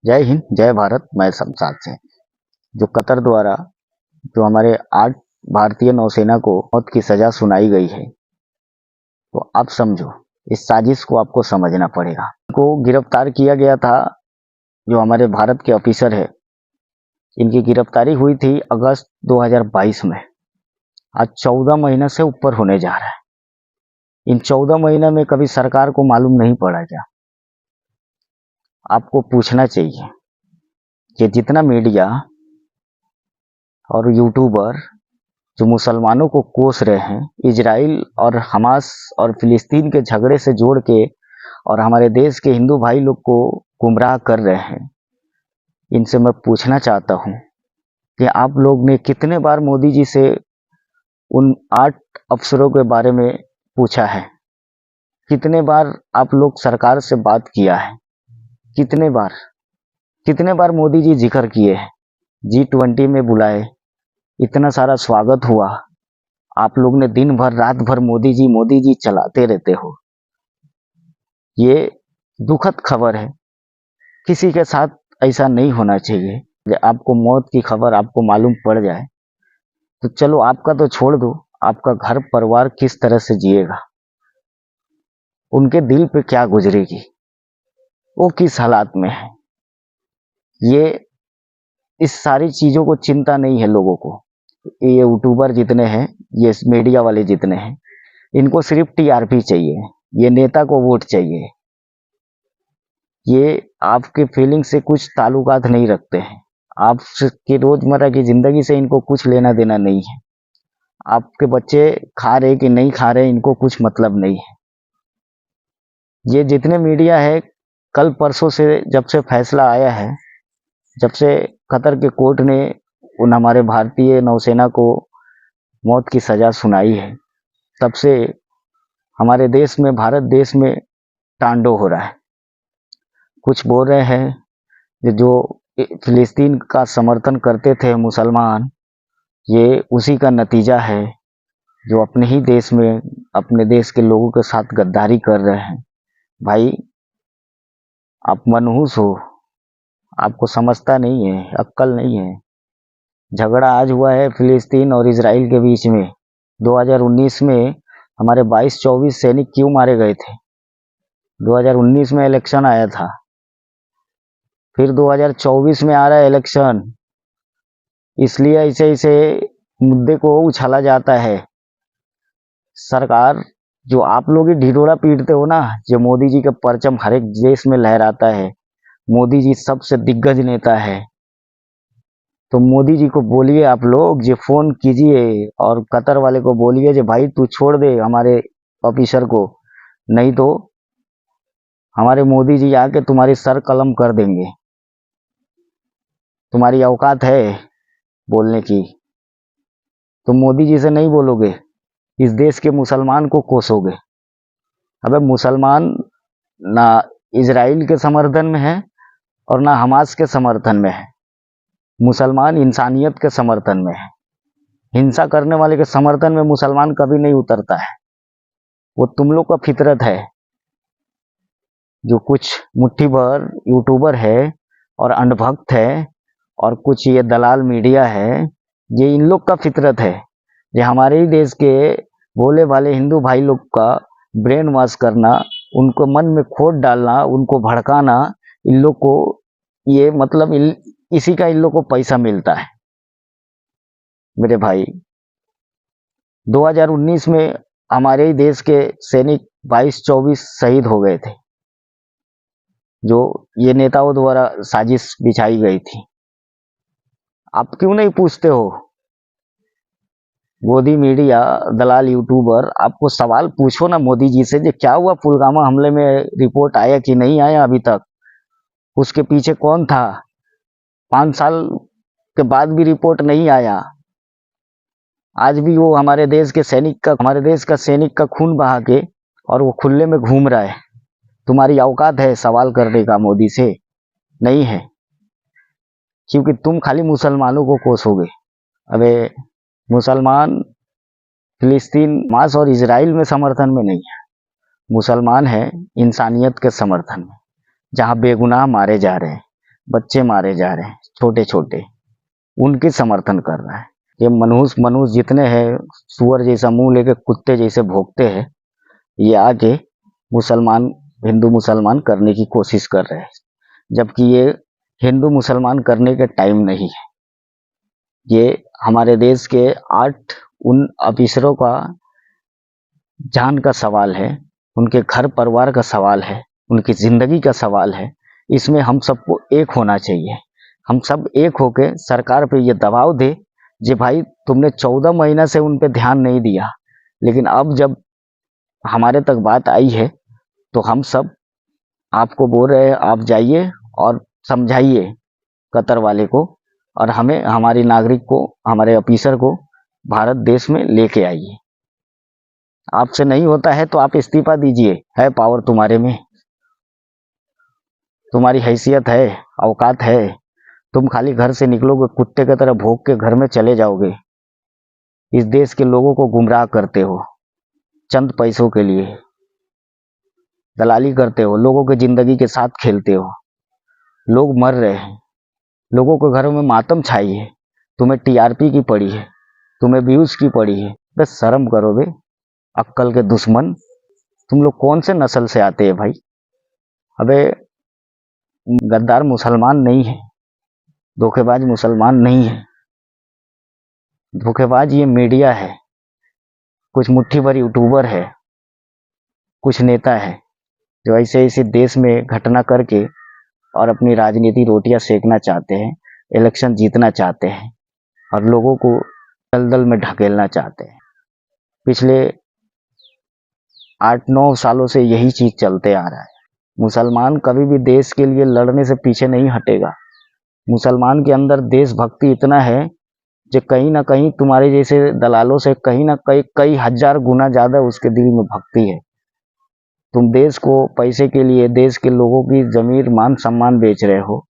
जय हिंद, जय भारत। मैं शमशाद से जो कतर द्वारा जो हमारे 8 भारतीय नौसेना को मौत की सजा सुनाई गई है, तो आप समझो, इस साजिश को आपको समझना पड़ेगा। इनको गिरफ्तार किया गया था, जो हमारे भारत के ऑफिसर है, इनकी गिरफ्तारी हुई थी अगस्त 2022 में। आज 14 महीना से ऊपर होने जा रहा है। इन 14 महीने में कभी सरकार को मालूम नहीं पड़ा क्या? आपको पूछना चाहिए कि जितना मीडिया और यूट्यूबर जो मुसलमानों को कोस रहे हैं, इजराइल और हमास और फिलिस्तीन के झगड़े से जोड़ के और हमारे देश के हिंदू भाई लोग को गुमराह कर रहे हैं, इनसे मैं पूछना चाहता हूं कि आप लोग ने कितने बार मोदी जी से उन 8 अफसरों के बारे में पूछा है? कितने बार आप लोग सरकार से बात किया है? कितने बार मोदी जी जिक्र किए हैं? G20 में बुलाए, इतना सारा स्वागत हुआ, आप लोग ने दिन भर रात भर मोदी जी चलाते रहते हो। ये दुखद खबर है। किसी के साथ ऐसा नहीं होना चाहिए। जब आपको मौत की खबर आपको मालूम पड़ जाए तो चलो, आपका तो छोड़ दो, आपका घर परिवार किस तरह से जिएगा, उनके दिल पे क्या गुजरेगी, वो किस हालात में है, ये इस सारी चीजों को चिंता नहीं है लोगों को। ये यूट्यूबर जितने हैं, ये मीडिया वाले जितने हैं, इनको सिर्फ टीआरपी चाहिए, ये नेता को वोट चाहिए, ये आपके फीलिंग से कुछ ताल्लुकात नहीं रखते हैं। आपके रोजमर्रा की जिंदगी से इनको कुछ लेना देना नहीं है। आपके बच्चे खा रहे कि नहीं खा रहे, इनको कुछ मतलब नहीं है। ये जितने मीडिया है, कल परसों से जब से फैसला आया है, जब से कतर के कोर्ट ने उन हमारे भारतीय नौसेना को मौत की सजा सुनाई है, तब से हमारे देश में, भारत देश में तांडव हो रहा है। कुछ बोल रहे हैं कि जो फिलिस्तीन का समर्थन करते थे मुसलमान, ये उसी का नतीजा है जो अपने ही देश में अपने देश के लोगों के साथ गद्दारी कर रहे हैं। भाई, आप मनहूस हो, आपको समझता नहीं है, अक्ल नहीं है। झगड़ा आज हुआ है फिलिस्तीन और इजराइल के बीच में। 2019 में हमारे 22-24 सैनिक क्यों मारे गए थे? 2019 में इलेक्शन आया था, फिर 2024 में आ रहा है इलेक्शन, इसलिए ऐसे ऐसे मुद्दे को उछाला जाता है। सरकार, जो आप लोग ही ढिढोरा पीटते हो ना, जो मोदी जी का परचम हर एक देश में लहराता है, मोदी जी सबसे दिग्गज नेता है, तो मोदी जी को बोलिए, आप लोग जो फोन कीजिए और कतर वाले को बोलिए जो भाई तू छोड़ दे हमारे ऑफिसर को, नहीं तो हमारे मोदी जी आके तुम्हारी सर कलम कर देंगे। तुम्हारी औकात है बोलने की? तुम मोदी जी से नहीं बोलोगे, इस देश के मुसलमान को कोसोगे। अबे, मुसलमान ना इजराइल के समर्थन में है और ना हमास के समर्थन में है। मुसलमान इंसानियत के समर्थन में है। हिंसा करने वाले के समर्थन में मुसलमान कभी नहीं उतरता है। वो तुम लोग का फितरत है। जो कुछ मुट्ठी भर यूट्यूबर है और अंधभक्त है और कुछ ये दलाल मीडिया है, ये इन लोग का फितरत है। ये हमारे ही देश के भोले भाले हिंदू भाई लोग का ब्रेन वॉश करना, उनको मन में खोट डालना, उनको भड़काना, इन लोग को ये मतलब इसी का इन लोग को पैसा मिलता है। मेरे भाई, 2019 में हमारे ही देश के सैनिक 22-24 शहीद हो गए थे, जो ये नेताओं द्वारा साजिश बिछाई गई थी। आप क्यों नहीं पूछते हो? मोदी मीडिया, दलाल यूट्यूबर, आपको सवाल पूछो ना मोदी जी से, जो क्या हुआ पुलवामा हमले में, रिपोर्ट आया कि नहीं आया अभी तक? उसके पीछे कौन था? 5 साल के बाद भी रिपोर्ट नहीं आया। आज भी वो हमारे देश का सैनिक का खून बहा के और वो खुले में घूम रहा है। तुम्हारी औकात है सवाल करने का मोदी से? नहीं है, क्योंकि तुम खाली मुसलमानों को कोसोगे। अबे, मुसलमान फिलिस्तीन, हमास और इजराइल में समर्थन में नहीं है। मुसलमान है इंसानियत के समर्थन में, जहां बेगुनाह मारे जा रहे हैं, बच्चे मारे जा रहे हैं छोटे छोटे, उनके समर्थन कर रहा है। ये मनुष्य जितने हैं, सुअर जैसा मुंह लेके कुत्ते जैसे भौंकते हैं, ये आके हिंदू मुसलमान करने की कोशिश कर रहे हैं, जबकि ये हिंदू मुसलमान करने के टाइम नहीं है। ये हमारे देश के 8 उन ऑफिसरों का जान का सवाल है, उनके घर परिवार का सवाल है, उनकी जिंदगी का सवाल है। इसमें हम सबको एक होना चाहिए। हम सब एक होके सरकार पे ये दबाव दे, जे भाई तुमने 14 महीना से उन पे ध्यान नहीं दिया, लेकिन अब जब हमारे तक बात आई है तो हम सब आपको बोल रहे हैं, आप जाइए और समझाइए कतर वाले को, और हमें, हमारी नागरिक को, हमारे ऑफिसर को भारत देश में लेके आइए। आपसे नहीं होता है तो आप इस्तीफा दीजिए, है पावर तुम्हारे में, तुम्हारी हैसियत है, औकात है। तुम खाली घर से निकलोगे कुत्ते की तरह भौंक के घर में चले जाओगे। इस देश के लोगों को गुमराह करते हो, चंद पैसों के लिए दलाली करते हो, लोगों की जिंदगी के साथ खेलते हो। लोग मर रहे हैं, लोगों के घरों में मातम छाई है, तुम्हें टीआरपी की पड़ी है, तुम्हें व्यूज की पड़ी है। बस शर्म करो बे, अक्कल के दुश्मन। तुम लोग कौन से नस्ल से आते हैं भाई? अबे गद्दार मुसलमान नहीं है, धोखेबाज मुसलमान नहीं है। धोखेबाज ये मीडिया है, कुछ मुट्ठी भर यूट्यूबर है, कुछ नेता है जो ऐसे ऐसे देश में घटना करके और अपनी राजनीति रोटियां सेकना चाहते हैं, इलेक्शन जीतना चाहते हैं और लोगों को दलदल में ढकेलना चाहते हैं। पिछले 8-9 सालों से यही चीज चलते आ रहा है। मुसलमान कभी भी देश के लिए लड़ने से पीछे नहीं हटेगा। मुसलमान के अंदर देशभक्ति इतना है जो कहीं ना कहीं तुम्हारे जैसे दलालों से कहीं ना कहीं कई हजार गुना ज्यादा उसके दिल में भक्ति है। तुम देश को पैसे के लिए, देश के लोगों की जमीर मान सम्मान बेच रहे हो,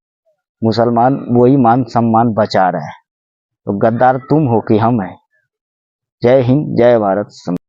मुसलमान वही मान सम्मान बचा रहा है। तो गद्दार तुम हो कि हम हैं। जय हिंद, जय भारत।